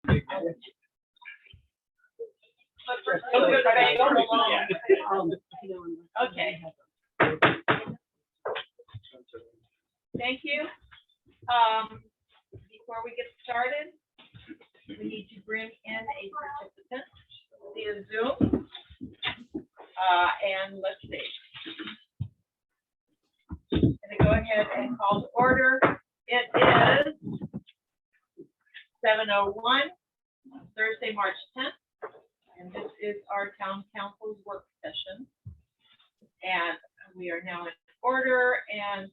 Okay. Thank you. Before we get started, we need to bring in a participant via Zoom. And let's see. I'm going to go ahead and call to order. It is 7:01, Thursday, March 10th, and this is our town council's work session. And we are now in order, and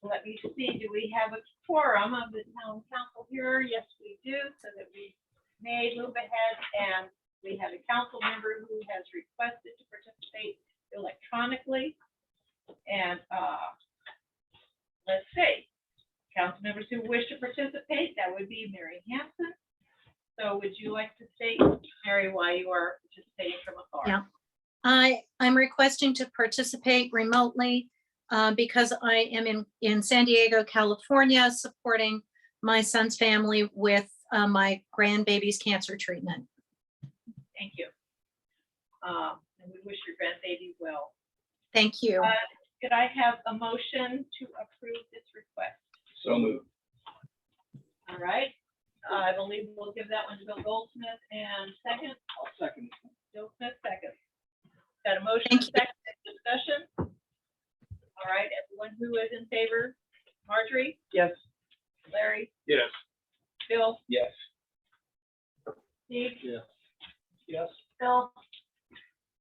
let me see, do we have a quorum of the town council here? Yes, we do, so that we may move ahead, and we have a council member who has requested to participate electronically. And let's see, council members who wish to participate, that would be Mary Hanson. So would you like to state, Mary, why you are participating from afar? Yeah, I'm requesting to participate remotely because I am in San Diego, California, supporting my son's family with my grandbaby's cancer treatment. Thank you. And we wish your grandbaby well. Thank you. Could I have a motion to approve this request? So moved. All right. I believe we'll give that one to Bill Goldsmith, and second? I'll second. Bill Smith, second. Got a motion, Thank you. second, discussion? All right, everyone who is in favor? Marjorie? Yes. Larry? Yes. Bill? Yes. Steve? Yes. Yes. Bill?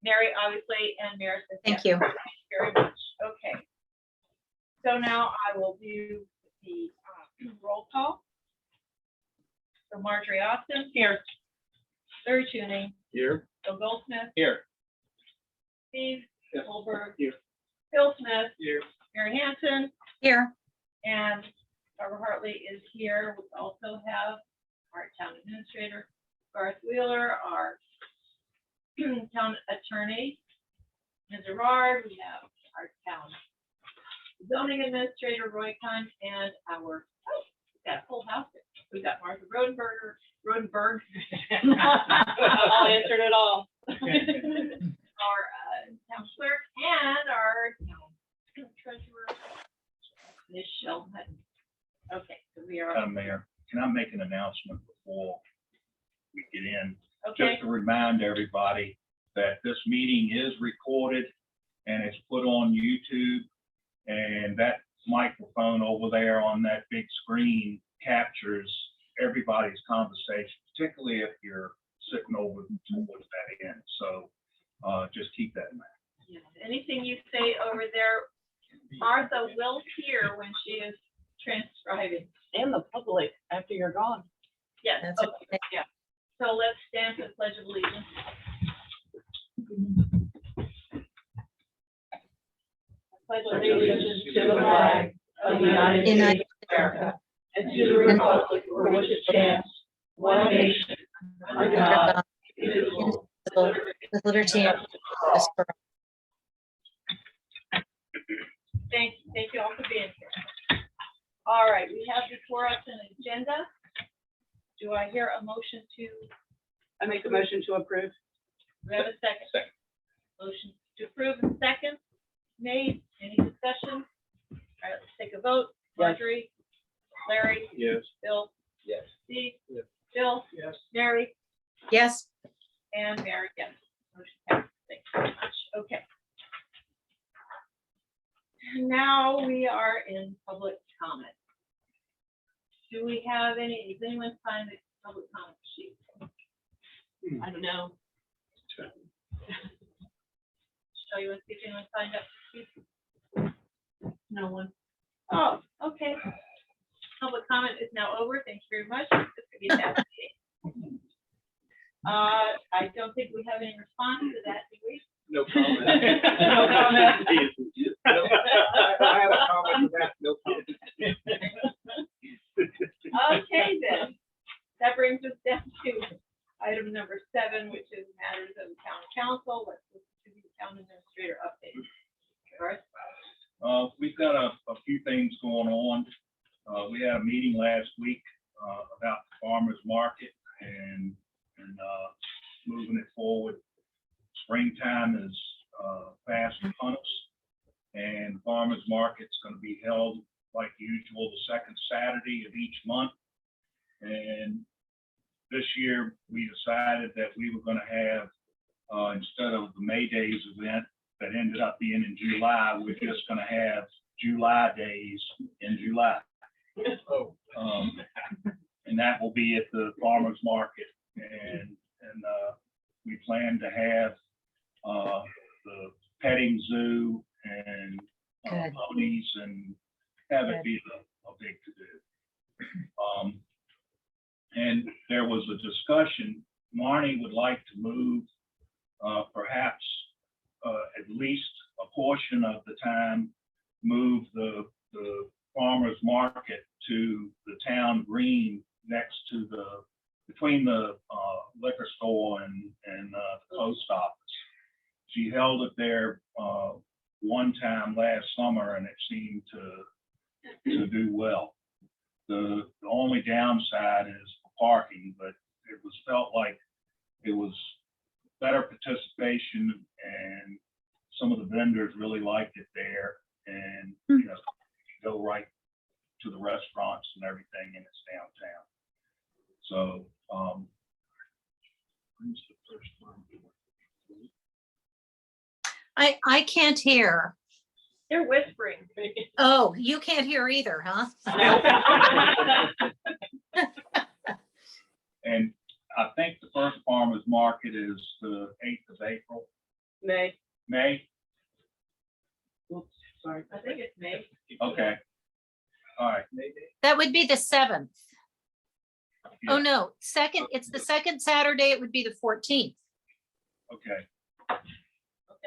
Mary, obviously, and Mayor says Thank yes. you. Thank you very much. Okay. So now I will do the roll call. So Marjorie Austin. Here. Larry Tuning. Here. Bill Goldsmith. Here. Steve Yes. Goldberg. Here. Bill Smith. Here. Mary Hanson. Here. And Barbara Hartley is here. We also have our town administrator, Garth Wheeler, our town attorney, Ms. Gerard. We have our town zoning administrator, Roy Kahn, and our, we've got a full house here. We've got Martha Rodenberg. I'll answer it all. Our town clerk and our town treasurer, Ms. Sheldon. Okay, so we are. Mayor, can I make an announcement before we get in? Okay. Just to remind everybody that this meeting is recorded and it's put on YouTube, and that microphone over there on that big screen captures everybody's conversation, particularly if you're sitting over towards that end. So just keep that in mind. Yes, anything you say over there, Martha will hear when she is transcribing. And the public after you're gone. Yes, That's okay, okay. yeah. So let's stand for the Pledge of Allegiance. Pledge allegiance to the flag of the United States United of America and to the republic for which it stands, one nation, under God, indivisible, with liberty and justice for Thank you all for being here. All right, we have before us an agenda. Do I hear a motion to, I make a motion to approve. do we have a second? Second. Motion to approve and second made. Any discussion? All right, let's take a vote. Yes. Marjorie, Larry, Yes. Bill, Yes. Steve, Yes. Bill, Yes. Mary, yes. and Mary, yes. Motion passes. Thank you very much. Okay. Now we are in public comment. Do we have any, does anyone find the public comment sheet? I don't know. Show you, see if anyone signed up to speak. No one. Oh, okay. Public comment is now over. Thank you very much. This could be a fast meeting. I don't think we have any response to that, do we? No comment. No comment. I have a comment to that. No comment. Okay, then. That brings us down to item number 7, which is matters of the town council. Let's listen to the town administrator update. Garth? We've got a few things going on. We had a meeting last week about the farmer's market, and moving it forward. Springtime is fast upon us, and farmers market's going to be held like usual the second Saturday of each month. And this year we decided that we were going to have instead of the May Days event that ended up being in July, we're just going to have July days in July. And that will be at the farmers market, and we plan to have the petting zoo and Good. ponies, and have it be a big to-do. And there was a discussion, Marnie would like to move perhaps at least a portion of the time, move the farmer's market to the town green next to between the liquor store and the post office. She held it there one time last summer, and it seemed to do well. The only downside is parking, but it was felt like it was better participation, and some of the vendors really liked it there, and you know, you go right to the restaurants and everything, and it's downtown. So when's the first one? I can't hear. They're whispering. Oh, you can't hear either, huh? And I think the first farmers market is the 8th of April, May. May. Oops, sorry. I think it's May. Okay. All right. That would be the 7th. Oh, Yeah. no, it's the second Saturday. It would be the 14th. Okay. Okay.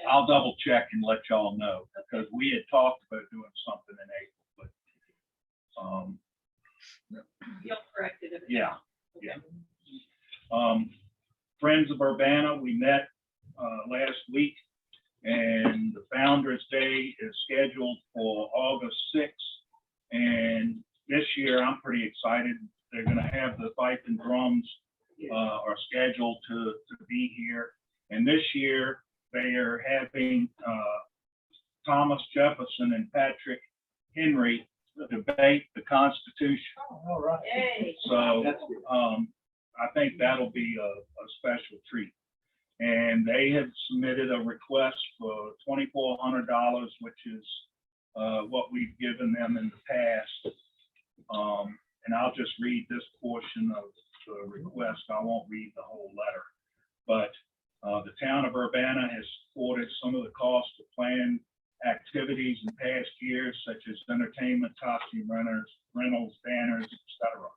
I'll double check and let y'all know, because we had talked about doing something in April, but You'll correct it. if- yeah. Okay. Friends of Urbanna, we met last week, and the Founders Day is scheduled for August 6th. And this year, I'm pretty excited. They're going to have the fife and drums are scheduled to be here. And this year, they are having Thomas Jefferson and Patrick Henry debate the Constitution. All right. Yay. So That's good. I think that'll be a special treat. And they have submitted a request for $2,400, which is what we've given them in the past. And I'll just read this portion of the request. I won't read the whole letter. But the town of Urbanna has supported some of the costs of planned activities in past years, such as entertainment, costume rentals, banners, etc.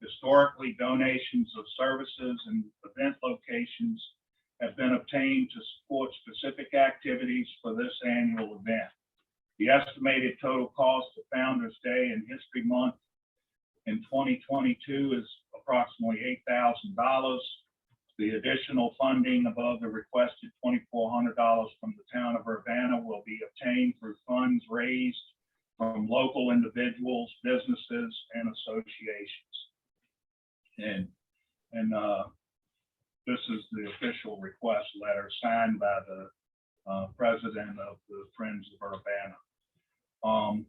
Historically, donations of services and event locations have been obtained to support specific activities for this annual event. The estimated total cost of Founders Day and History Month in 2022 is approximately $8,000. The additional funding above the requested $2,400 from the town of Urbanna will be obtained through funds raised from local individuals, businesses, and associations. And this is the official request letter signed by the president of the Friends of Urbanna.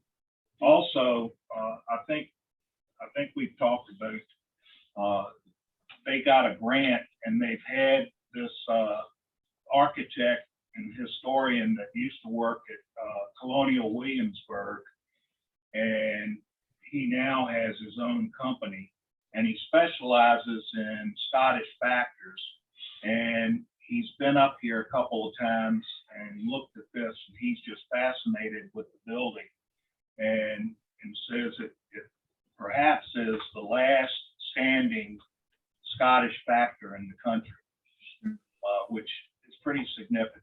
Also, I think we've talked about, they got a grant, and they've had this architect and historian that used to work at Colonial Williamsburg, and he now has his own company, and he specializes in Scottish factors. And he's been up here a couple of times and looked at this, and he's just fascinated with the building, and says it perhaps is the last standing Scottish factor in the country, which is pretty significant.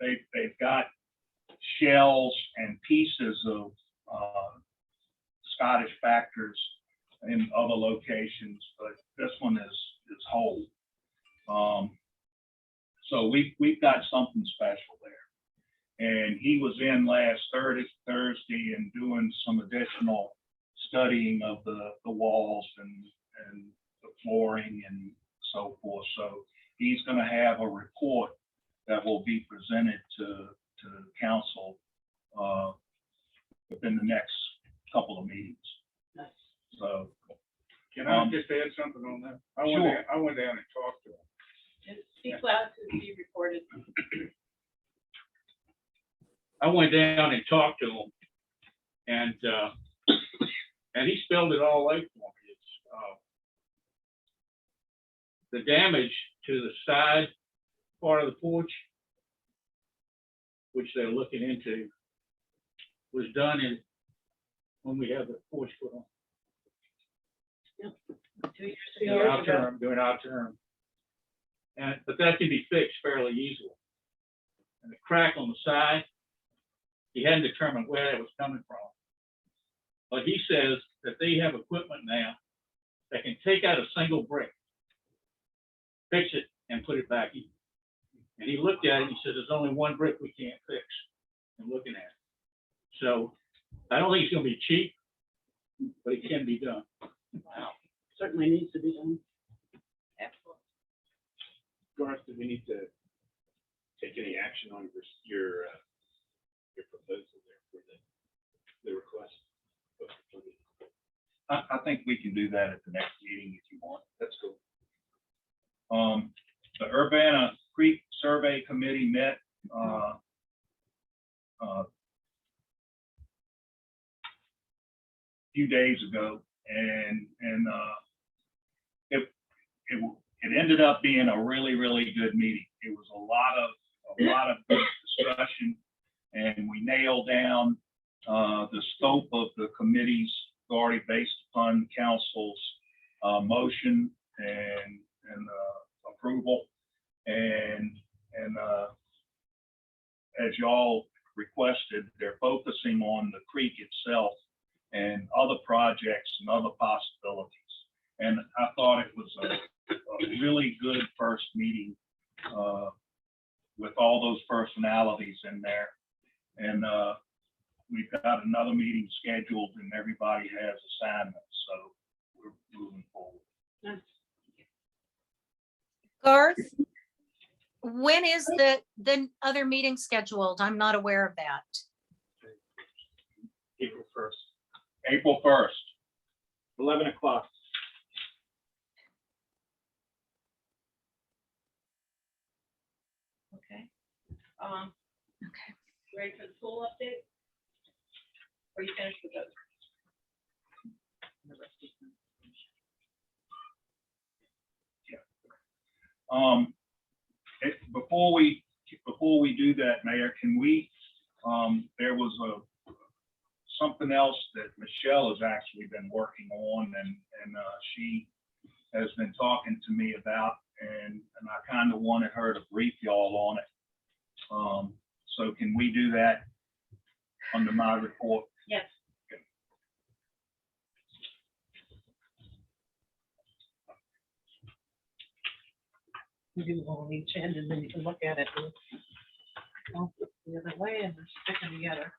They've got shells and pieces of Scottish factors in other locations, but this one is whole. So we've got something special there. And he was in last Thursday and doing some additional studying of the walls and the flooring and so forth. So he's gonna have a report that will be presented to council within the next couple of meetings. Nice. So, Can I just add something on that? I went down and talked to him. And speak loud to be recorded. I went down and talked to him, and he spelled it all out for me. It's the damage to the side part of the porch, which they're looking into, was done when we had the porch put on. 2 years During ago. our term, but that can be fixed fairly easily. And the crack on the side, he hadn't determined where that was coming from. But he says that they have equipment now that can take out a single brick, fix it, and put it back in. And he looked at it, and he said, there's only one brick we can't fix. I'm looking at it. So I don't think it's gonna be cheap, but it can be done. Wow. Certainly needs to be done. Excellent. Garth, do we need to take any action on your proposal there for the request? I think we can do that at the next meeting if you want. That's cool. The Urbanna Creek Survey Committee met, few days ago, and it ended up being a really, really good meeting. It was a lot of good discussion, and we nailed down the scope of the committee's authority based upon council's motion and approval, and as y'all requested, they're focusing on the creek itself and other projects and other possibilities. And I thought it was a really good first meeting with all those personalities in there. And we've got another meeting scheduled, and everybody has assignments, so we're moving forward. Nice. Garth, when is the other meeting scheduled? I'm not aware of that. April 1st, April 1st. 11 o'clock. Okay. Okay. Ready for the pool update? Or you finished with those? Before we do that, Mayor, can we, there was something else that Michelle has actually been working on, and she has been talking to me about, and I kind of wanted her to brief y'all on it. So can we do that under my report? Yes. You do one on each end, and then you can look at it and flip the other way, and they're sticking together.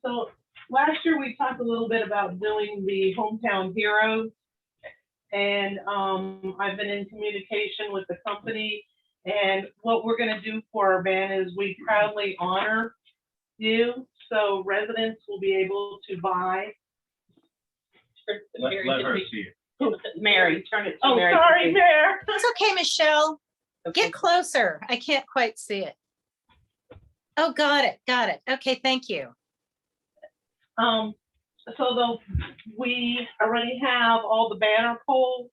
So last year, we talked a little bit about doing the Hometown Heroes. And I've been in communication with the company, and what we're gonna do for Urbanna is we proudly honor you. So residents will be able to buy. Let her see it. Mary, turn it to Oh, Mary. sorry, Mayor. It's okay, Michelle. Okay. Get closer. I can't quite see it. Oh, got it. Got it. Okay, thank you. So we already have all the banner poles,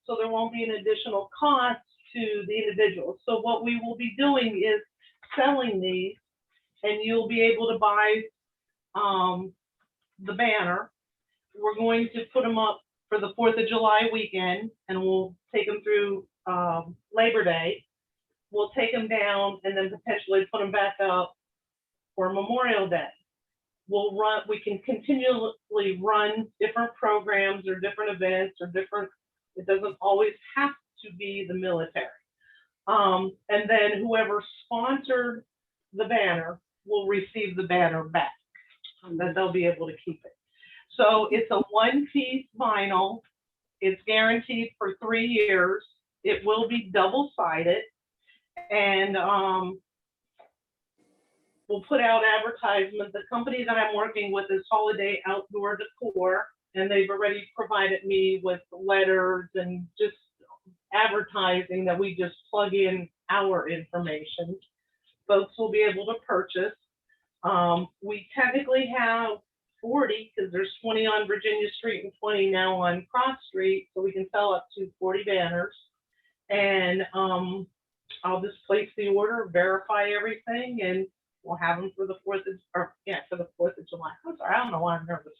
so there won't be an additional cost to the individuals. So what we will be doing is selling these, and you'll be able to buy the banner. We're going to put them up for the 4th of July weekend, and we'll take them through Labor Day. We'll take them down and then potentially put them back up for Memorial Day. We can continually run different programs or different events or different, it doesn't always have to be the military. And then whoever sponsored the banner will receive the banner back, and then they'll be able to keep it. So it's a one-piece vinyl. It's guaranteed for 3 years. It will be double-sided. And, we'll put out advertisements. The company that I'm working with is Holiday Outdoor Decor, and they've already provided me with letters and just advertising that we just plug in our information. Folks will be able to purchase. We technically have 40, because there's 20 on Virginia Street and 20 now on Cross Street, so we can sell up to 40 banners. And I'll just place the order, verify everything, and we'll have them for the 4th of, for the 4th of July. I'm sorry, I don't know why I'm nervous.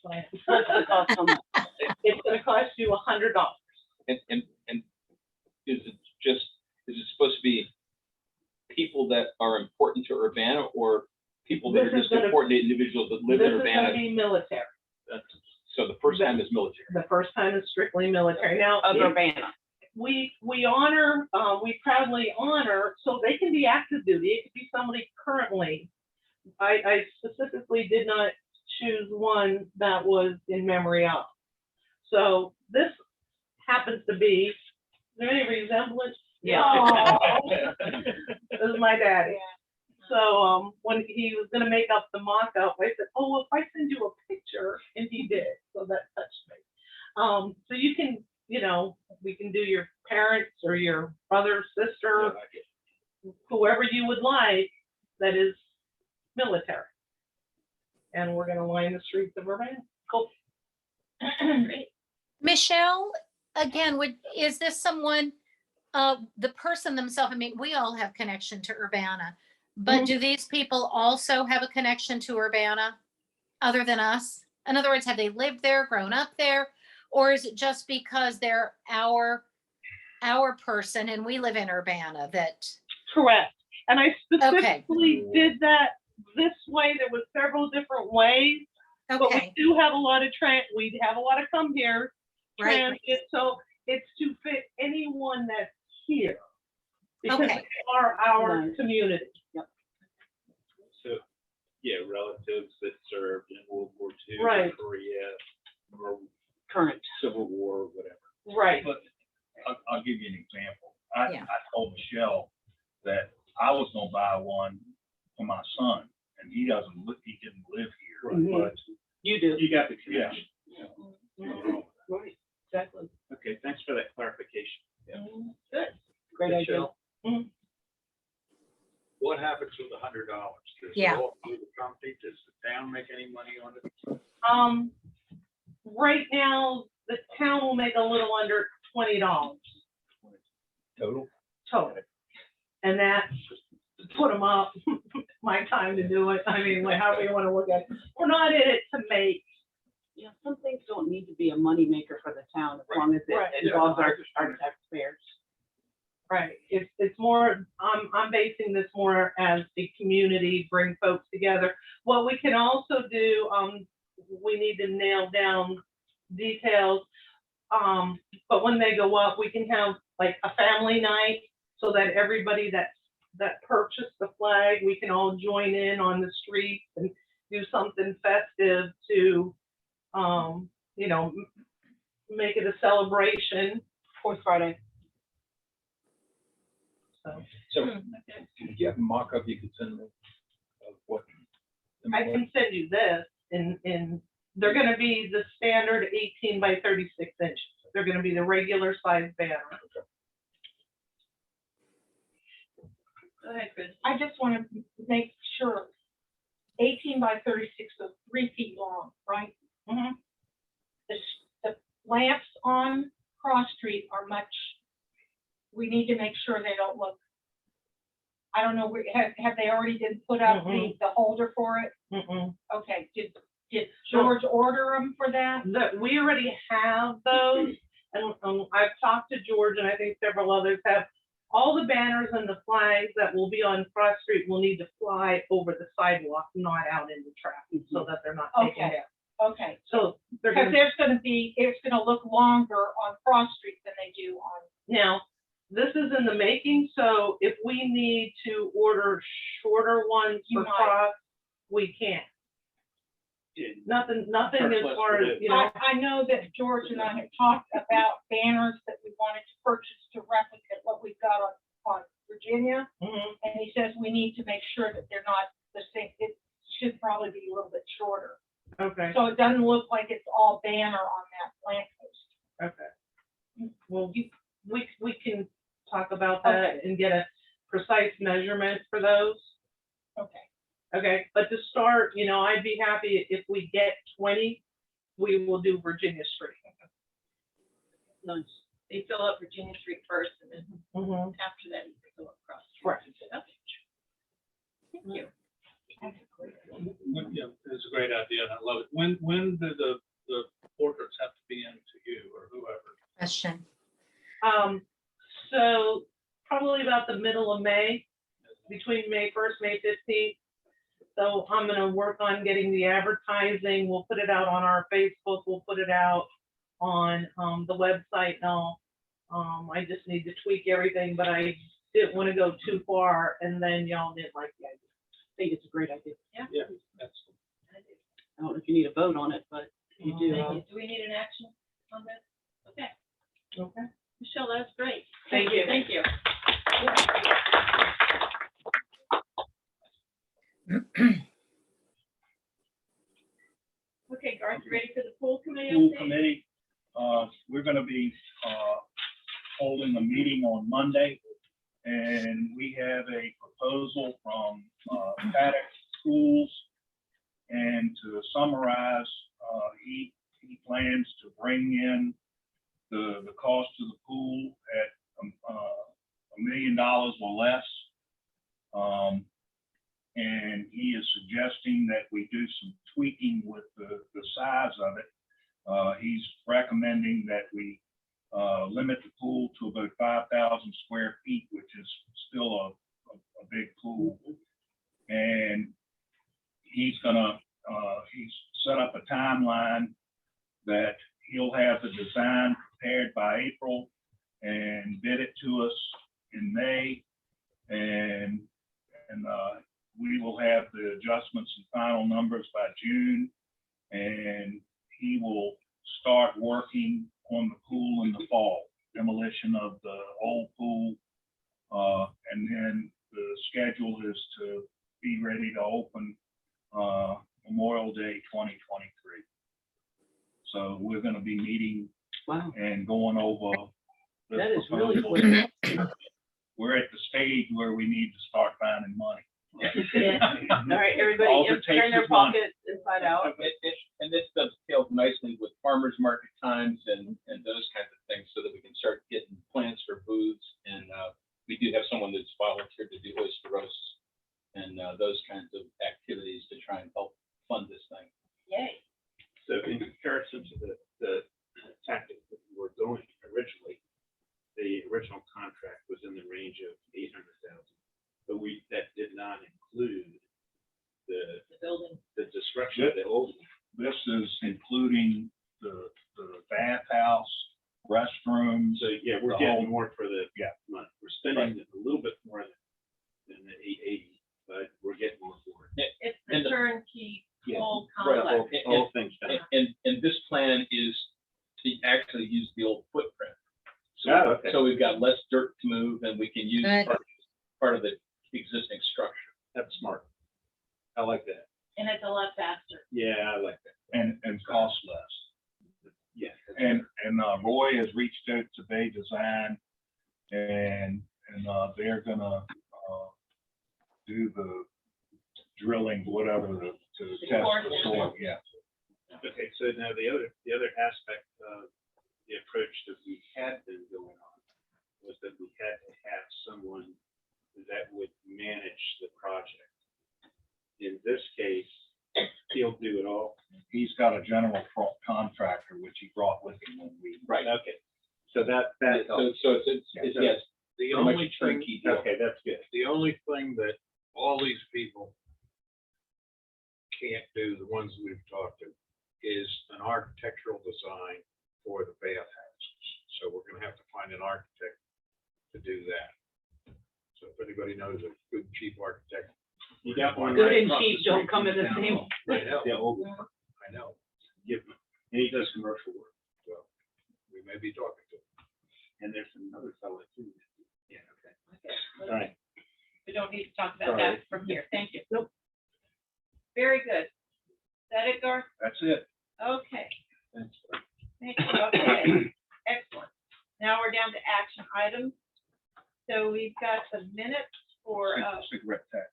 It's gonna cost you $100. And is it supposed to be people that are important to Urbana, or people that This are is just gonna- important to individuals that live This in is gonna Urbana? be military. So the first time is military. The first time is strictly military. Now, Of if Urbana. we honor, we proudly honor, so they can be active duty. It could be somebody currently. I specifically did not choose one that was in memory of. So this happens to be, is there any resemblance? Yeah. Oh, this is my daddy. So, when he was gonna make up the mock-up, I said, oh, well, if I send you a picture, and he did, so that touched me. So you can, we can do your parents or your brother, sister, whoever you would like that is military. And we're gonna line the streets of Urbana. Cool. Michelle, again, is this someone, the person themselves, I mean, we all have connection to Urbana, but Mhm. do these people also have a connection to Urbana other than us? In other words, have they lived there, grown up there? Or is it just because they're our person and we live in Urbana that, Correct. And I specifically did that this way. There was several different ways, but we okay, do have a lot of we have a lot of come here right, transit, so it's to fit anyone that's here. Because Okay. they are our Nice. community. So, yeah, relatives that served in World War II, Right. Korea, or Current. Civil War, whatever. Right. But I'll give you an example. I Yeah. told Michelle that I was gonna buy one for my son, and he didn't live here, Mhm. but You do. You got the connection. Right, exactly. Okay, thanks for that clarification. Good. Great idea. Michelle, What happens with $100? Does it Yeah. go through the company? Does the town make any money on it? Right now, the town will make a little under $20 total. total. And that's, put them up, my time to do it. I mean, however you want to look at it. We're not in it to make. Yeah, some things don't need to be a moneymaker for the town as long as Right. it involves our taxpayers. Right, it's more, I'm basing this more as a community, bring folks together. What we can also do, we need to nail down details. But when they go up, we can have like a family night so that everybody that purchased the flag, we can all join in on the streets and do something festive to, make it a celebration. 4th Friday. So Do you have a mock-up you could send me of what? I can send you this they're gonna be the standard 18 by 36 inches. They're gonna be the regular size banner. Go ahead, Chris. I just want to make sure, 18 by 36, so 3 feet long, right? Mhm. The lamps on Cross Street are we need to make sure they don't look, I don't know, have they already been put up, the holder for it? Okay, did George order them for that? We already have those, and I've talked to George, and I think several others have. All the banners and the flags that will be on Cross Street will need to fly over the sidewalk, not out into traffic, so that they're not taken Okay. down. Okay, So they're because gonna, it's gonna look longer on Cross Street than they do on, now, this is in the making, so if we need to order shorter ones You for might. Cross, we can. Nothing as Surplus far for as, the- you know, I know that George and I have talked about banners that we wanted to purchase to replicate what we've got on Virginia. mhm, And he says we need to make sure that they're not the same, it should probably be a little bit shorter. okay, So it doesn't look like it's all banner on that lamppost. okay. Well, we can talk about that and get a precise measurement for those. Okay. Okay, but to start, you know, I'd be happy if we get 20, we will do Virginia Street. Nice. They fill up Virginia Street first, and then Mhm. after that, you can go across. Right. Okay. Thank you. Yeah, it's a great idea, and I love it. When do the portraits have to be in to you or whoever? Question. So probably about the middle of May, between May 1st, May 15th. So I'm gonna work on getting the advertising. We'll put it out on our Facebook. We'll put it out on, the website and all. I just need to tweak everything, but I didn't want to go too far and then y'all didn't like the idea. I think it's a great idea. Yeah, that's. I don't know if you need a vote on it, but you do. Thank you. Do we need an action on this? Okay, Okay. Michelle, that's great. Thank you. Thank you. Okay, Garth, you ready for the pool committee? School update? committee, we're gonna be, holding a meeting on Monday. And we have a proposal from, Paddock Schools. And to summarize, he plans to bring in the cost of the pool at, $1 million or less. And he is suggesting that we do some tweaking with the size of it. He's recommending that we limit the pool to about 5,000 square feet, which is still a big pool. And he's set up a timeline that he'll have the design prepared by April and bid it to us in May. And we will have the adjustments and final numbers by June. And he will start working on the pool in the fall, demolition of the old pool. And then the schedule is to be ready to open Memorial Day 2023. So we're gonna be meeting Wow. and going over. this That is really proposal. quick. We're at the stage where we need to start finding money. Yeah. All right, everybody, All it just takes turn their is one. pockets inside out. And this dovetails nicely with farmers market times and those kinds of things, so that we can start getting plans for booths. And we do have someone that's volunteered to do oyster roasts and those kinds of activities to try and help fund this thing. Yay. So in comparison to the tactic that we were going originally, the original contract was in the range of 800,000. But that did not include The building. the destruction of the old. This is including the bathhouse, restrooms. So, yeah, we're The getting whole- more for the Yeah. money. We're spending a little bit more than the 880, but we're getting more for it. It's And the the- turnkey Yeah. whole Right. complex. All things done. And this plan is to actually use the old footprint. Oh, okay. So we've got less dirt to move, and we can use Good. part of the existing structure. That's smart. I like that. And it's a lot faster. Yeah, I like that. and cost less. Yeah. And Roy has reached out to Bay Design and they're gonna do the drilling, whatever, to test the soil, yeah. Okay, so now the other aspect of the approach that we had been going on was that we had to have someone that would manage the project. In this case, he'll do it all. He's got a general contractor, which he brought with him when we. Right. Okay, so that helps. So it's yes, The pretty much only a thing, turnkey deal. Okay, that's good. the only thing that all these people can't do, the ones we've talked to, is an architectural design for the bathhouses. So we're gonna have to find an architect to do that. So if anybody knows a good, cheap architect. You got one Good right and across the cheap don't street come from in the town same. hall. Yeah, I know. Give him, and he does commercial work, so we may be talking to him. And there's another fellow too. Yeah, okay. Okay, All right. we don't need to talk about Sorry. that from here. Thank you. Nope. Very good. Is that it, Gar? That's it. Okay. Thanks. Thank you. Okay, excellent. Now we're down to action items. So we've got the minutes for, Cigarette tax.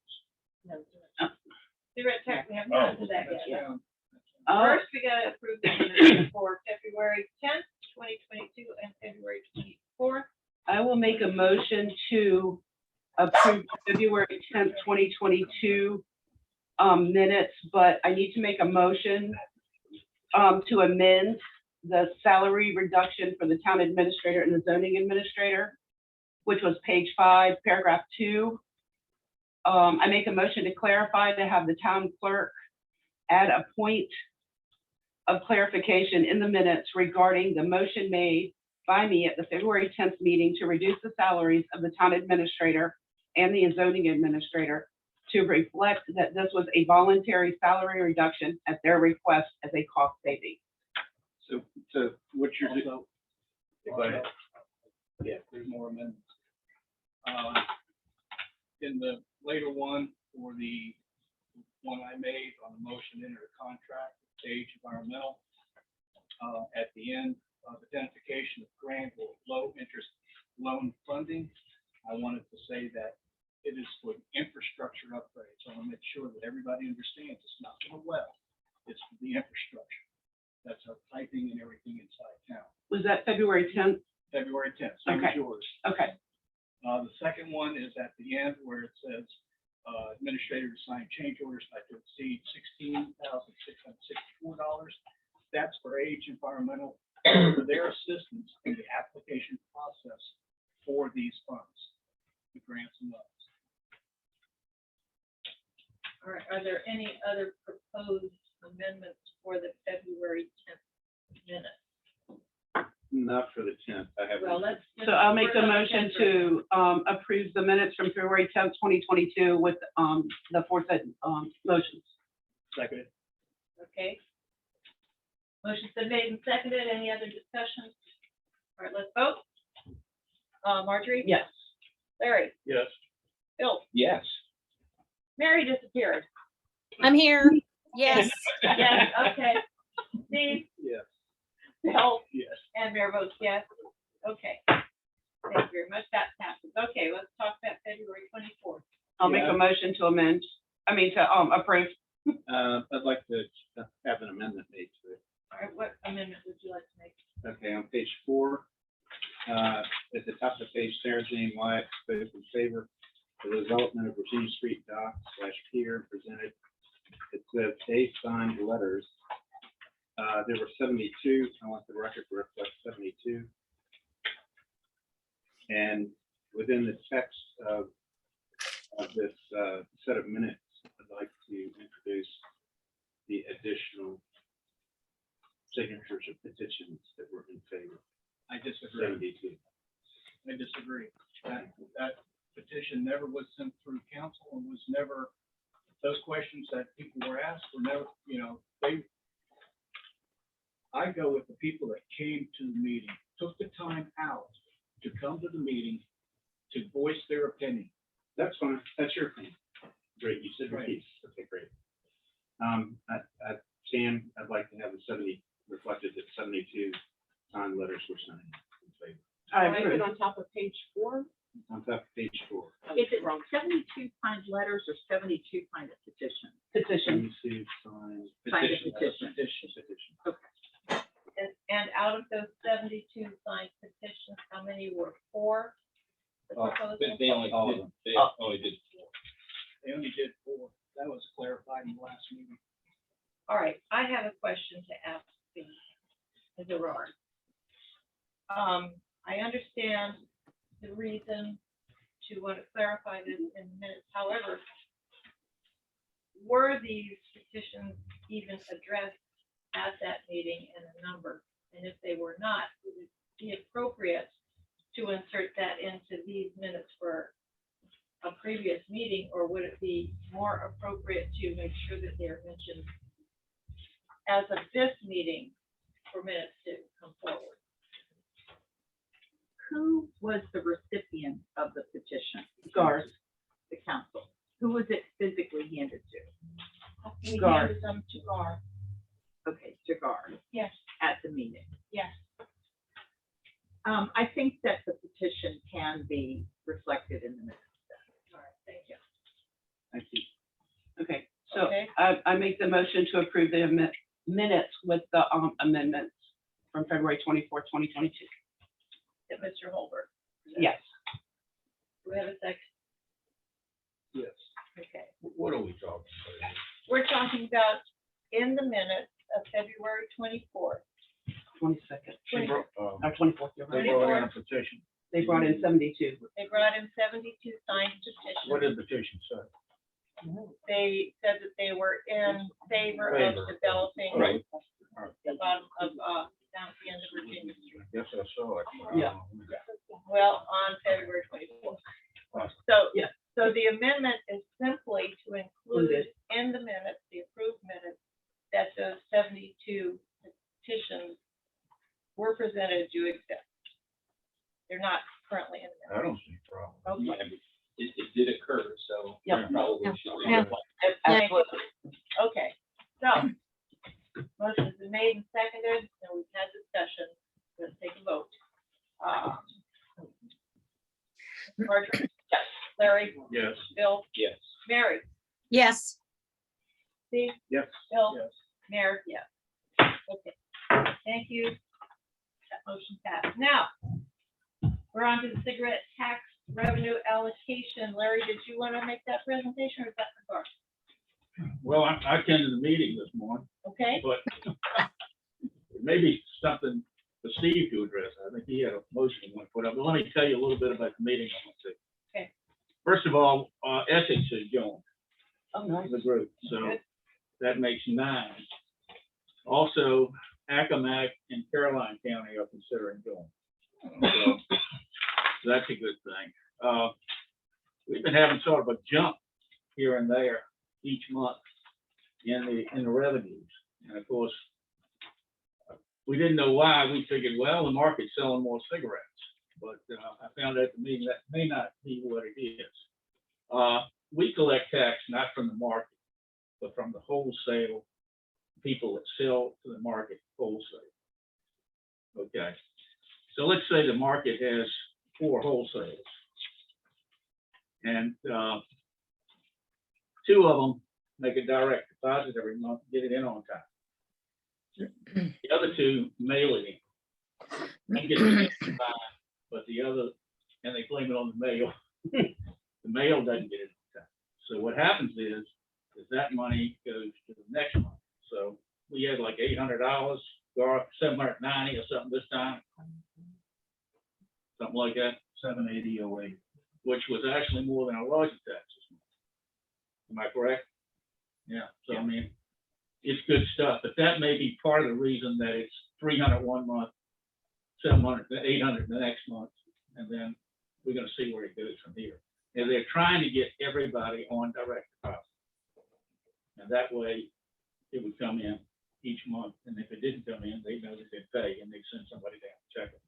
cigarette tax, we haven't Oh, gotten to that yet. Oh, First, we gotta approve the minutes for February 10th, 2022, and February 24th. I will make a motion to approve February 10th, 2022 minutes, but I need to make a motion to amend the salary reduction for the town administrator and the zoning administrator, which was page 5, paragraph 2. I make a motion to clarify to have the town clerk add a point of clarification in the minutes regarding the motion made by me at the February 10th meeting to reduce the salaries of the town administrator and the zoning administrator to reflect that this was a voluntary salary reduction at their request as a cost saving. So what you're doing, Also, go ahead. yeah, there's more amendments. In the later one, for the one I made on the motion to enter a contract, Sage Environmental, at the end of identification of grant or low interest loan funding, I wanted to say that it is for infrastructure upgrades. I want to make sure that everybody understands it's not for the well, it's for the infrastructure. That's our piping and everything inside town. Was that February 10th? February 10th, same as Okay. yours. Okay. The second one is at the end where it says, administrator to sign change orders not to exceed $16,664. That's for Age Environmental, for their assistance in the application process for these funds, the grants and loans. All right, are there any other proposed amendments for the February 10th minutes? Not for the 10th. I have. Well, let's. So I'll make the we're on motion 10th. to approve the minutes from February 10th, 2022 with the aforesaid motions. Second. Okay. Motion's been made and seconded. Any other discussion? All right, let's vote. Marjorie? Yes. Larry? Yes. Bill? Yes. Mary disappeared. I'm here. Yes. Yes, okay. Steve? Yes. Bill? Yes. And Mayor votes yes. Okay. Thank you very much. That passes. Okay, let's talk about February 24th. I'll make Yeah. a motion to amend, to approve. I'd like to have an amendment made to it. All right, what amendment would you like to make? Okay, on page 4, at the top of the page, Sarah Jane Wyatt spoke in favor of the development of Virginia Street dock/pier presented. It says they signed letters. There were 72. I want the record to reflect 72. And within the text of this set of minutes, I'd like to introduce the additional signatures of petitions that were in favor. I disagree. 72. I disagree. That petition never was sent through council and was never, those questions that people were asked were never, I go with the people that came to the meeting, took the time out to come to the meeting to voice their opinion. That's fine. That's your opinion. Great. You said your Right. piece. Okay, great. Sam, I'd like to have the 70 reflected that 72 signed letters were signed in favor. I Is it approve. on top of page 4? On top of page 4. Is it 72 signed letters or 72 signed a petition? Petition. 72 signed Signed a petitions. petition. Petition. And out of those 72 signed petitions, how many were for the Oh, proposal? They only All of did, them. they only did 4. They only did 4. That was clarified in the last meeting. All right, I have a question to ask Ms. Gerard. I understand the reason to want to clarify this in minutes. However, were these petitions even addressed at that meeting in a number? And if they were not, would it be appropriate to insert that into these minutes for a previous meeting? Or would it be more appropriate to make sure that they're mentioned as of this meeting for minutes to come forward. Who was the recipient of the petition? Garth. The council. Who was it physically handed to? We Gar. handed them to Gar. Okay, to Gar Yes, at the meeting. yes. I think that the petition can be reflected in the minutes. All right, thank you. Thank you. Okay, so Okay. I make the motion to approve the minutes with the amendments from February 24th, 2022. That Mr. Holbert. Yes. Do we have a second? Yes. Okay. What are we talking about? We're talking about in the minutes of February 24th. 22nd, She brought, or 24th, you're they right. brought in a petition. They brought in 72. They brought in 72 signed What petitions. did the petition say? They said that they were in favor of Favor. developing Right. the bottom of, down at the end of Virginia Street. Yes, I saw it. Yeah. Well, on February 24th. So, Yeah. so the amendment is simply to include Included. in the minutes, the approved minutes, that those 72 petitions were presented to accept. They're not currently in the I don't see a problem. minutes. Okay. It did occur, so. Yeah. Probably should. Yeah. Absolutely. Okay, so, motion's been made and seconded, and we've had discussion, let's take a vote. Marjorie? Yes. Larry? Yes. Bill? Yes. Mary? Yes, Steve? Yes. Bill? Yes. Mayor? Yes. Okay, thank you. That motion passed. Now, we're on to the cigarette tax revenue allocation. Larry, did you want to make that presentation, or is that for Garth? Well, I attended the meeting this morning, Okay, but it may be something for Steve to address. I think he had a motion he wanted to put up, but let me tell you a little bit about the meeting I went to. Okay. First of all, Essex has joined Oh, nice. the group, so Good. that makes 9. Also, Accomack and Caroline County are considering joining. So that's a good thing. We've been having sort of a jump here and there each month in the revenues. And of course, we didn't know why. We figured, well, the market's selling more cigarettes. But I found out to me that may not be what it is. We collect tax not from the market, but from the wholesale people that sell to the market wholesale. Okay. So let's say the market has 4 wholesalers. And 2 of them make a direct deposit every month, get it in on time. The other 2 mail it in. They get it in time, but the other, and they blame it on the mail. The mail doesn't get it on time. So what happens is that money goes to the next month. So we had like $800, or $790 or something this time. Something like that. 78008. Which was actually more than our larger taxes. Am I correct? Yeah, so I mean, it's good stuff, but that may be part of the reason that it's 300 one month, 700, 800 the next month, and then we're gonna see where it goes from here. And they're trying to get everybody on direct deposit. And that way, it would come in each month, and if it didn't come in, they know that they'd pay, and they'd send somebody down to check it.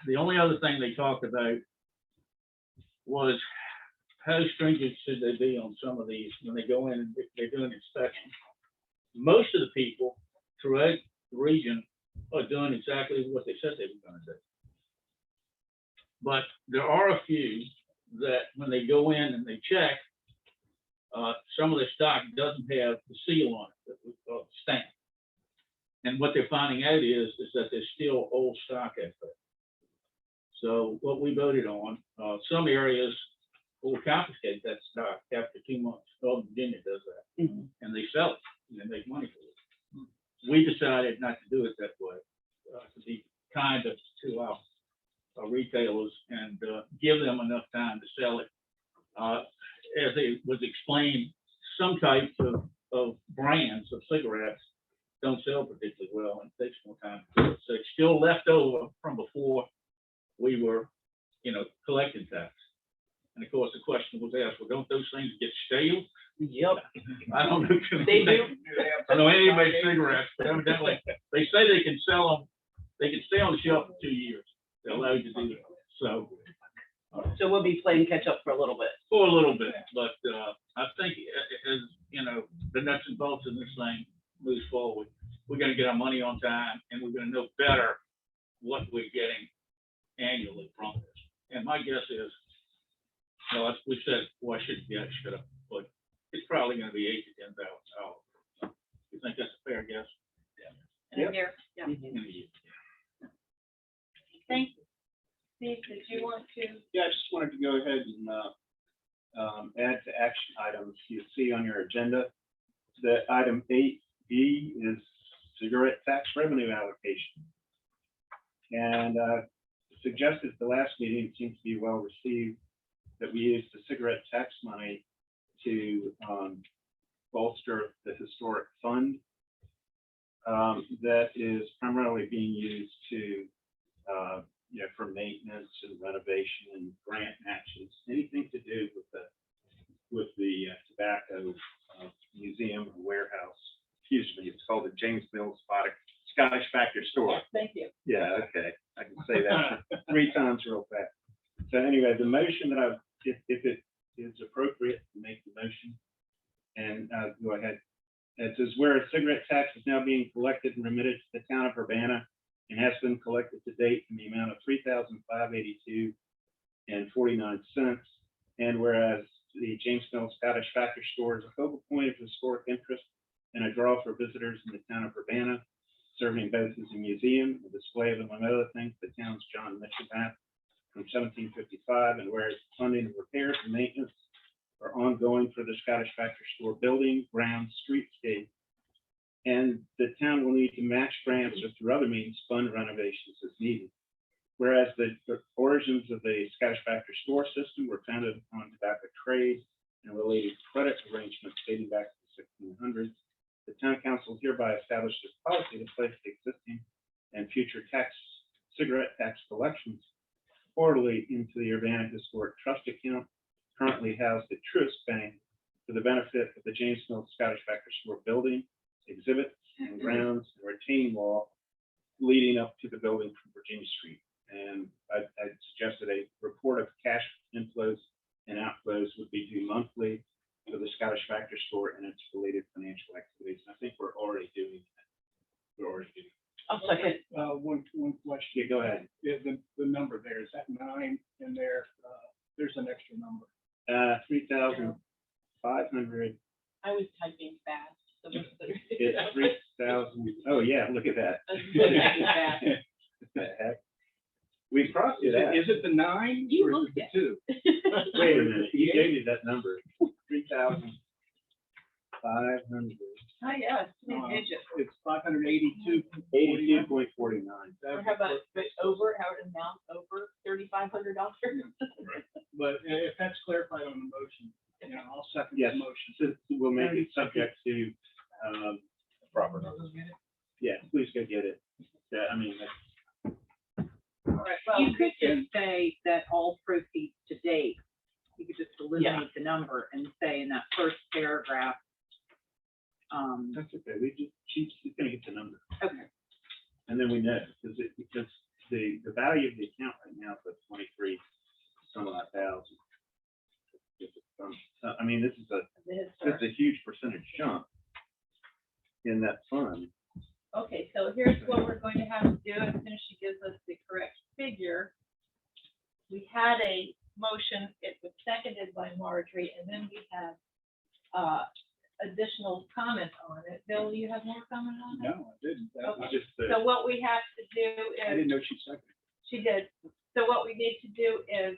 The only other thing they talked about was how stringent should they be on some of these when they go in and they're doing inspections. Most of the people throughout the region are doing exactly what they said they were going to do. But there are a few that when they go in and they check, some of the stock doesn't have the seal on it, the stamp. And what they're finding out is that there's still old stock out there. So what we voted on, some areas will confiscate that stock after 2 months. Northern Virginia does that, and they sell it and they make money for it. We decided not to do it that way, to be kind to our retailers and give them enough time to sell it. As it was explained, some types of brands of cigarettes don't sell particularly well, and it takes more time. So it's still left over from before we were, collecting tax. And of course, the question was asked, well, don't those things get stale? Yep, I don't know. they do. I don't know anything about cigarettes, but evidently, they say they can sell them, they can stay on the shelf for 2 years. They allow you to do that. So, So we'll be playing catch up for a little bit. for a little bit, but, I think as, you know, the nuts and bolts in this thing moves forward, we're gonna get our money on time, and we're gonna know better what we're getting annually from this. And my guess is, you know, as we said, why shouldn't be extra, but it's probably gonna be $8,000 to $10,000. You think that's a fair guess? In a year, yeah. In a year. Thank you. Steve, did you want to? Yeah, I just wanted to go ahead and add to action items you see on your agenda. The item 8B is cigarette tax revenue allocation. And suggested at the last meeting, it seems to be well received, that we use the cigarette tax money to bolster the historic fund that is primarily being used to you know, for maintenance and renovation and grant matches, anything to do with the tobacco museum or warehouse. Excuse me, it's called the James Mills Scottish Factory Store. Thank you. Yeah, okay, I can say that 3 times real fast. So anyway, the motion that if it is appropriate, make the motion and go ahead. It says, where a cigarette tax is now being collected and remitted to the town of Urbanna and has been collected to date in the amount of $3,582.49. And whereas the James Mills Scottish Factory Store is a focal point of historic interest and a draw for visitors in the town of Urbanna, serving both as a museum, a display of, among other things, the town's John Mitchell map from 1755, and whereas funding of repairs and maintenance are ongoing for the Scottish Factory Store building, grounds, streetscape, and the town will need to match grants or through other means fund renovations as needed. Whereas the origins of the Scottish Factory Store system were founded on tobacco trade and related credit arrangements dating back to the 1600s, the town council hereby established a policy to place the existing and future cigarette tax collections quarterly into the Urbanna Historic Trust account, currently housed at Truist Bank, for the benefit of the James Mills Scottish Factory Store building, exhibits and grounds, and retaining wall leading up to the building from Virginia Street. And I suggested a report of cash inflows and outflows would be due monthly to the Scottish Factory Store and its related financial activities. I think we're already doing that. We're already doing that. I'll second. One question. Yeah, go ahead. The number there, is that 9 in there? There's an extra number. 3,500. I was typing fast. So It's 3,000. Oh, yeah, look at that. What the heck? We crossed it out. Is it the 9 You or is looked it at the 2? Wait a minute, you gave me that number. 3,500. Oh, yeah, it's 2 digits. It's 582. 82.49. Or how about over, how it amounts over $3,500? But if that's clarified on the motion, you know, I'll second Yes. the motion. So we'll make it subject to, Proper number. yeah, please go get it. Yeah, I mean, You could just say that all proceeds to date, you could just eliminate the number and say in that first paragraph. that's okay. She's gonna get the number. Okay. And then we know, because the value of the account right now is 23 some odd thousand. I mean, this is a huge percentage jump in that fund. Okay, so here's what we're going to have to do as soon as she gives us the correct figure. We had a motion, it was seconded by Marjorie, and then we had additional comment on it. Bill, you have more comment on it? No, I didn't. That was Okay. Just So what we have to do I is, didn't know she seconded. she did, so what we need to do is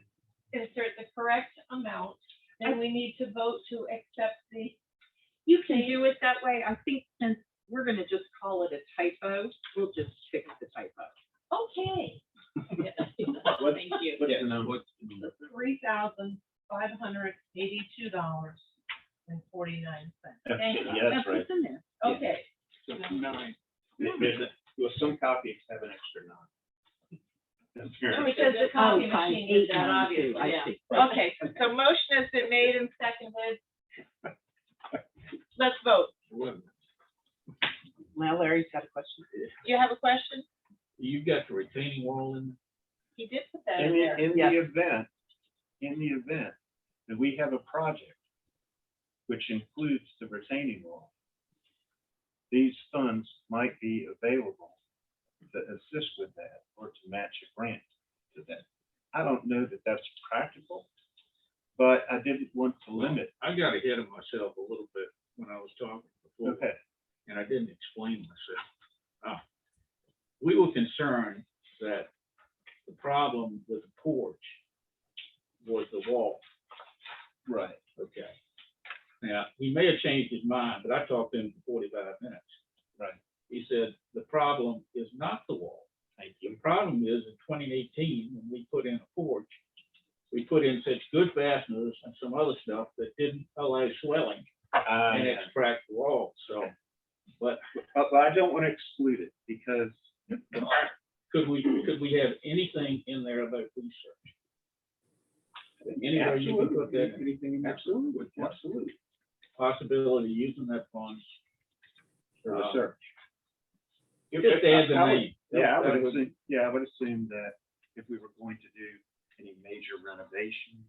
insert the correct amount, and we need to vote to accept the, You can do it that way. I think since we're gonna just call it a typo, we'll just fix the typo. okay. What's Thank you. what's the number? $3,582.49. That's Thank good. you. Yeah, that's right. what's in there. Okay, So 9. Well, some copies have an extra 9. That's fair. because the copy times machine did 8, that, 9, 2. obviously, I yeah. see. Okay, so motion has been made and seconded. Let's vote. Now Larry's got a question. Do you have a question? You've got the retaining wall in, He did put that In in there. the, in Yes. the event, in the event that we have a project which includes the retaining wall, these funds might be available to assist with that or to match a grant to that. I don't know that that's practical, but I didn't want to limit. I got ahead of myself a little bit when I was talking before. Okay, And I didn't explain myself. We were concerned that the problem with the porch was the wall. Right. Okay. Now, he may have changed his mind, but I talked to him for 45 minutes. Right. He said, the problem is not the wall. The problem is in 2018, when we put in a porch, we put in such good fasteners and some other stuff that didn't allow swelling and it's cracked the wall, so. But I don't want to exclude it because could we have anything in there about research? Anywhere you can put that, anything in absolutely, absolutely. Possibility of using that funds. for research. Just add the I would- name. Yeah, I That would assume, I would assume that if we were going to do any major renovation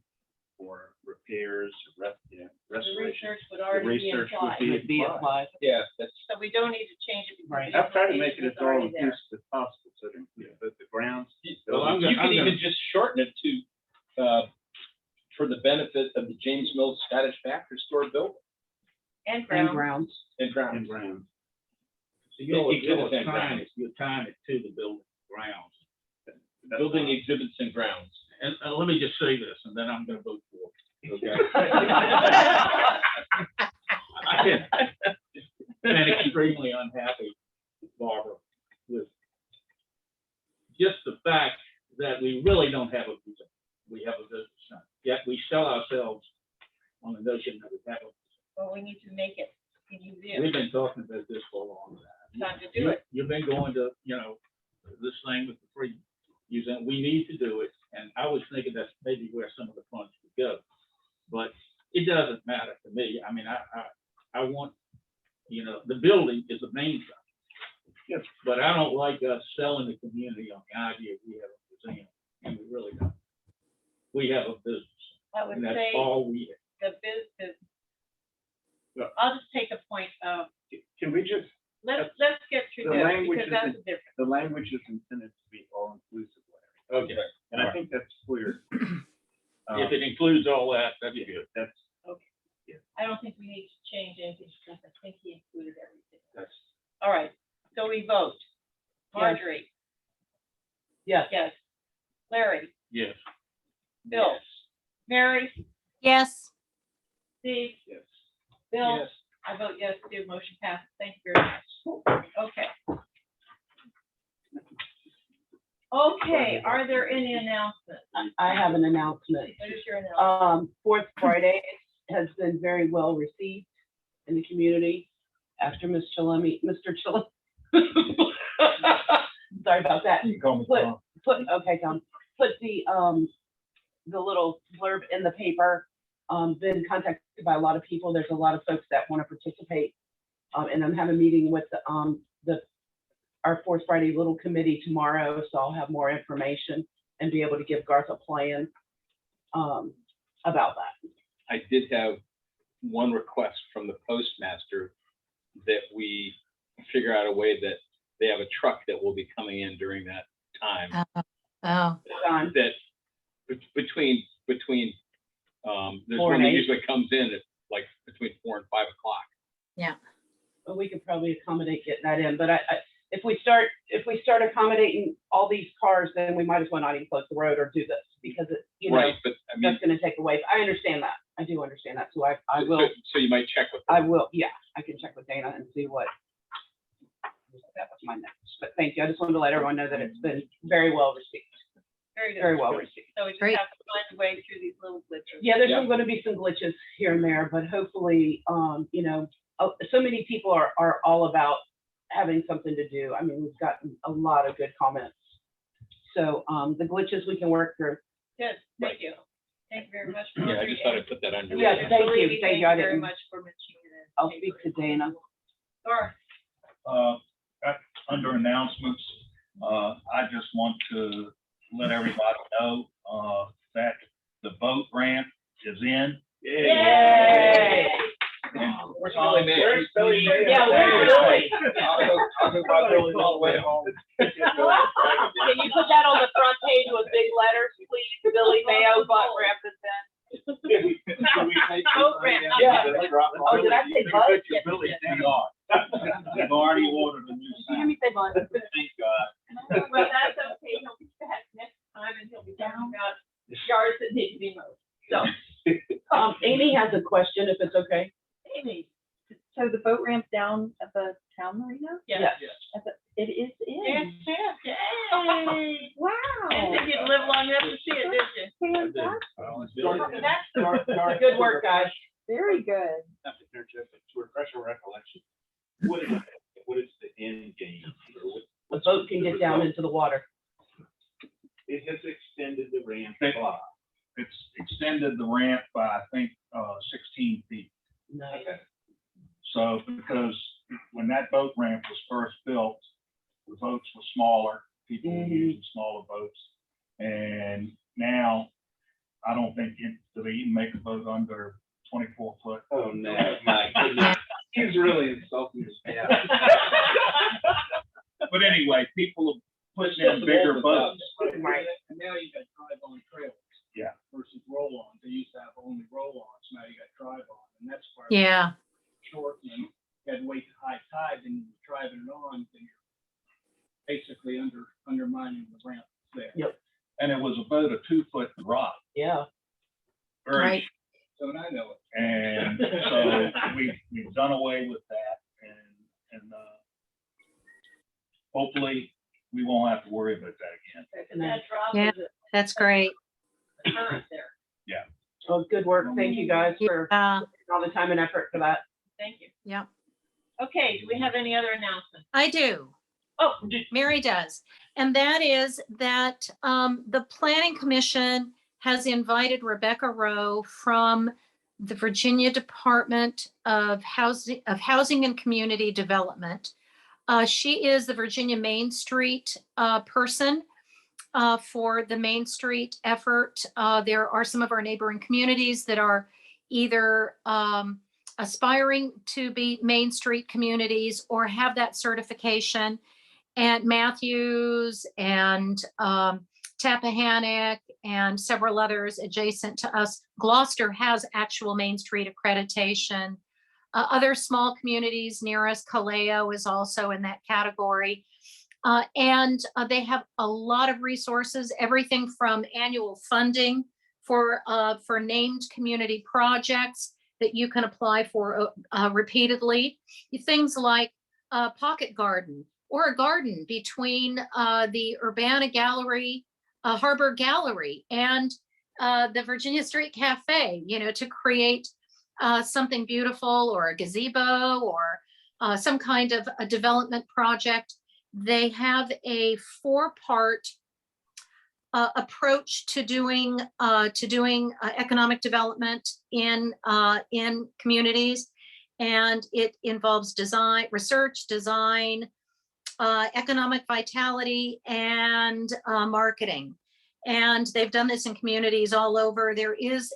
or repairs, The restoration, research would the already be research would implied, be Be applied. applied. Yeah, that's, so we don't need to change it. because Right. the I've tried to make it information as is all already there. inclusive as possible, so that includes both the grounds. Well, I'm you gonna- can even just shorten it to, for the benefit of the James Mills Scottish Factory Store building And And ground. grounds. and And grounds. grounds. So you're Exhibits and tying grounds. it to the building grounds. That's Building fine. exhibits and grounds. And let me just say this, and then I'm gonna vote for it, okay? I have been extremely unhappy, Barbara, with just the fact that we really don't have a business. We have a business center, yet we sell ourselves on the notion that we have a. Well, we need to make it a museum. We've been talking about this for a long time. Time to do it. You've been going to, this thing with the free museum, we need to do it, and I was thinking that's maybe where some of the funds could go. But it doesn't matter to me, I mean, I want, the building is the main thing. Yes. But I don't like us selling the community on the idea we have a museum, and we really don't. We have a business, I would and that's say all we have. the business. Look. I'll just take a point of, Can we just, let's get through The this, language because that's isn't- the difference. the language is intended to be all inclusive, Larry. Okay. And I think that's clear. If it includes all that, that'd be good. That's, I don't think we need to change anything, because I think he included everything. That's, All right, so we vote. Marjorie? Yes. Yes. Larry? yes. Bill? Mary? Yes. Steve? yes. Bill? Yes. I vote yes too, motion passes, thank you very much. Okay. Okay, are there any announcements? I have an announcement. What is your announcement? Fourth Friday has been very well received in the community after Mr. Chillemi. Sorry about that. You can call me Put- Tom. Okay, Tom, put the little blurb in the paper. Been contacted by a lot of people. There's a lot of folks that want to participate. And I'm having a meeting with our Fourth Friday Little Committee tomorrow, so I'll have more information and be able to give Garth a plan about that. I did have one request from the postmaster that we figure out a way that they have a truck that will be coming in during that time. Oh, Don, That between, there's 4 one and that 8. usually comes in at like between 4 and 5 o'clock. but we could probably accommodate getting that in, but if we start accommodating all these cars, then we might as well not even close the road or do this, because it, Right, but I mean, that's gonna take away. I understand that. I do understand that, so I will, so you might check with I them. will, yeah, I can check with Dana and see what. That was my next, but thank you. I just wanted to let everyone know that it's been very well received, Very good. very well received. So we just Great. have to find a way through these little glitches. Yeah, there's Yeah. gonna be some glitches here and there, but hopefully, so many people are all about having something to do. I mean, we've gotten a lot of good comments. So, the glitches we can work through. Good, thank you. Thank you very much. Yeah, I just thought I'd put that on your. Yeah, radar. thank Believe you, me, thank you. I very didn't, much for mentioning it. I'll speak to Dana. Or, Under announcements, I just want to let everybody know, that the boat ramp is in. yay! And Where's Billy Mays? Where's Billy Mays? Yeah, where's Billy? I'll go by Billy all the way home. Can you put that on the front page with big letters, please? Billy Mayo, butt ramp is Boat ramp. Yeah. Oh, did I say butt? Yes, Billy, yes. they are. They've already ordered a new Did you hear sign. me say butt? Thank God. Well, that's okay, he'll be back next time and he'll be talking about yards that need to be mowed. So, Amy has a question, if it's okay. Amy, So the boat ramp down at the town marina, yes. it is Yes, in. yes, yay! Wow. Didn't think you'd live long enough to see it, did you? Fantastic. That's Good work, guys. Very good. Not to interject, but to refresh our recollection, what is the end game? Or The boat can get down into the water. It has extended the ramp. It's extended the ramp by, I think, 16 feet. Nice. So, because when that boat ramp was first built, the boats were smaller, people were using smaller boats. And now, I don't think, do they even make a boat under 24 foot? Oh, no, my goodness. He's really insulting us. Yeah. But anyway, people are putting in bigger boats. Right. And now you got drive-on trailers. Yeah. Versus roll-ons. They used to have only roll-ons. Now you got drive-on, and that's part of Yeah, short, and you had to wait to high tide, and you're driving it on, then you're basically undermining the ramp there. Yep. And it was about a 2 foot drop. Yeah. Very right. So and I know it. And so we've done away with that and hopefully we won't have to worry about that again. And that drop Yeah. is That's great. a current there. Well, good work. Thank you guys for Yeah, all the time and effort for that. Thank you. yeah, Okay, do we have any other announcements? I do. Oh, Mary does. And that is that the Planning Commission has invited Rebecca Rowe from the Virginia Department of Housing and Community Development. She is the Virginia Main Street person for the Main Street effort. There are some of our neighboring communities that are either aspiring to be Main Street communities or have that certification. And Matthews and Tappahannock and several others adjacent to us. Gloucester has actual Main Street accreditation. Other small communities near us, Caleo is also in that category. And they have a lot of resources, everything from annual funding for named community projects that you can apply for repeatedly. Things like a pocket garden or a garden between the Urbanna Gallery, Harbor Gallery, and the Virginia Street Cafe, to create something beautiful, or a gazebo, or some kind of a development project. They have a 4-part approach to doing economic development in communities, and it involves design, research, design, economic vitality, and marketing. And they've done this in communities all over. There is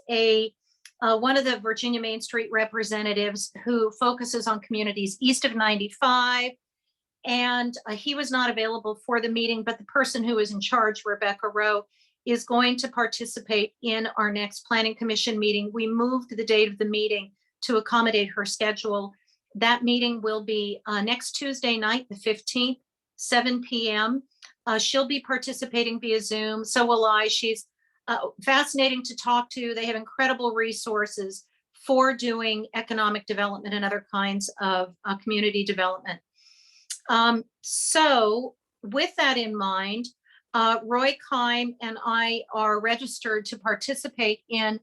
one of the Virginia Main Street representatives who focuses on communities east of 95. And he was not available for the meeting, but the person who is in charge, Rebecca Rowe, is going to participate in our next Planning Commission meeting. We moved the date of the meeting to accommodate her schedule. That meeting will be next Tuesday night, the 15th, 7 p.m. She'll be participating via Zoom. So will I. She's fascinating to talk to. They have incredible resources for doing economic development and other kinds of community development. So with that in mind, Roy Keim and I are registered to participate in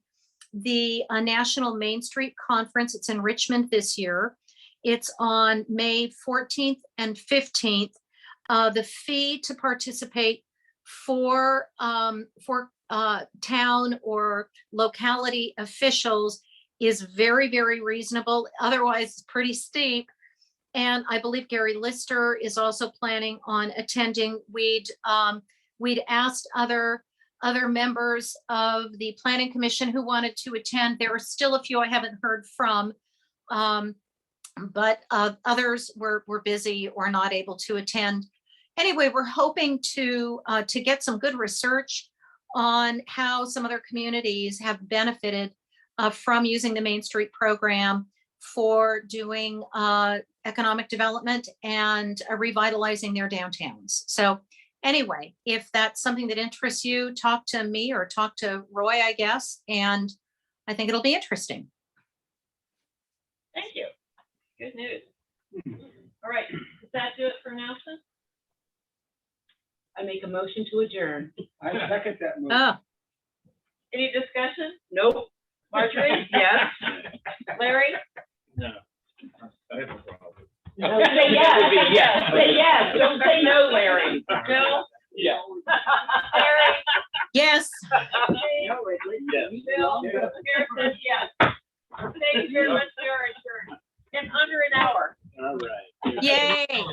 the National Main Street Conference. It's in Richmond this year. It's on May 14th and 15th. The fee to participate for town or locality officials is very, very reasonable. Otherwise, it's pretty steep. And I believe Gary Lister is also planning on attending. We'd asked other members of the planning commission who wanted to attend. There are still a few I haven't heard from. But others were busy or not able to attend. Anyway, we're hoping to get some good research on how some other communities have benefited from using the Main Street program for doing economic development and revitalizing their downtowns. So anyway, if that's something that interests you, talk to me or talk to Roy, I guess, and I think it'll be interesting. Thank you. Good news. All right, does that do it for announcements? I make a motion to adjourn. I second that move. Oh, Any discussion? Nope. Marjorie? Yes. Larry? No. I have no problem. Say yes. Yes. Say yes. Don't say no, Larry. Bill? Yeah. Larry? yes. Bill? Mayor says yes. Thank you very much, Sarah. In under an hour. All right. Yay.